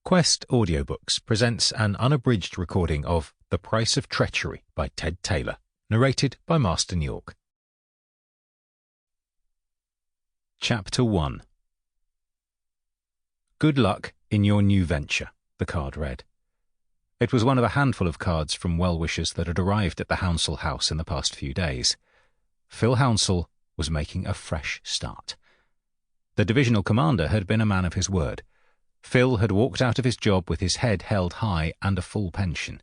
Quest Audiobooks presents an unabridged recording of The Price of Treachery by Ted Tayler, narrated by Marston York. Chapter 1. Good luck in your new venture, the card read. It was one of a handful of cards from well-wishers that had arrived at the Hounsell house in the past few days. Phil Hounsell was making a fresh start. The divisional commander had been a man of his word. Phil had walked out of his job with his head held high and a full pension.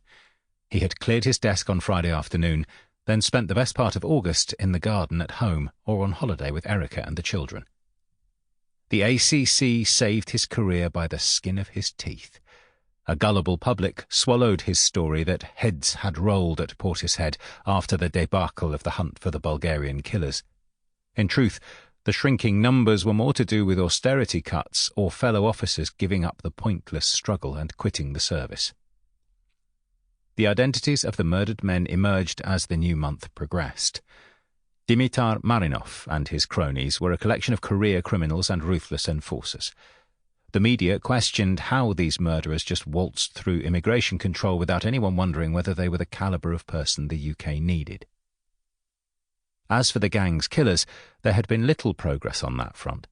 He had cleared his desk on Friday afternoon, then spent the best part of August in the garden at home or on holiday with Erica and the children. The ACC saved his career by the skin of his teeth. A gullible public swallowed his story that heads had rolled at Portishead after the debacle of the hunt for the Bulgarian killers. In truth, the shrinking numbers were more to do with austerity cuts or fellow officers giving up the pointless struggle and quitting the service. The identities of the murdered men emerged as the new month progressed. Dimitar Marinov and his cronies were a collection of career criminals and ruthless enforcers. The media questioned how these murderers just waltzed through immigration control without anyone wondering whether they were the caliber of person the UK needed. As for the gang's killers, there had been little progress on that front.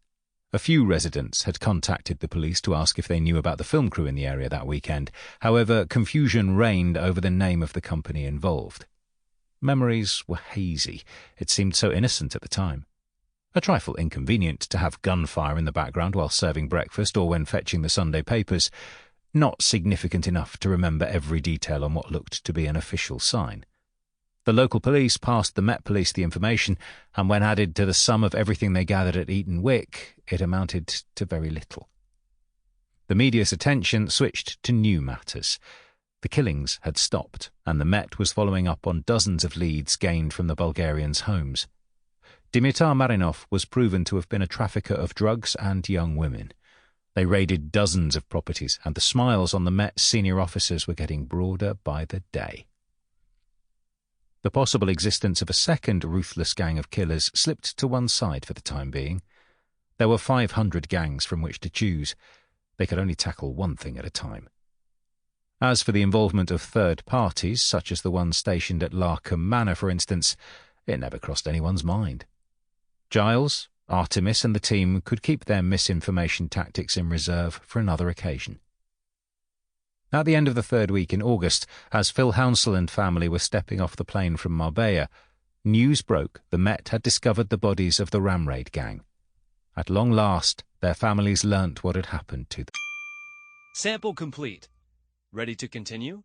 A few residents had contacted the police to ask if they knew about the film crew in the area that weekend. However, confusion reigned over the name of the company involved. Memories were hazy. It seemed so innocent at the time. A trifle inconvenient to have gunfire in the background while serving breakfast or when fetching the Sunday papers. Not significant enough to remember every detail on what looked to be an official sign. The local police passed the Met Police the information, and when added to the sum of everything they gathered at Eton Wick, it amounted to very little. The media's attention switched to new matters. The killings had stopped, and the Met was following up on dozens of leads gained from the Bulgarians' homes. Dimitar Marinov was proven to have been a trafficker of drugs and young women. They raided dozens of properties, and the smiles on the Met's senior officers were getting broader by the day. The possible existence of a second ruthless gang of killers slipped to one side for the time being. There were 500 gangs from which to choose. They could only tackle one thing at a time. As for the involvement of third parties, such as the one stationed at Larcombe Manor, for instance, it never crossed anyone's mind. Giles, Artemis and the team could keep their misinformation tactics in reserve for another occasion. At the end of the third week in August, as Phil Hounsell and family were stepping off the plane from Marbella, news broke the Met had discovered the bodies of the Ramraid gang. At long last, their families learnt what had happened to them. Sample complete. Ready to continue?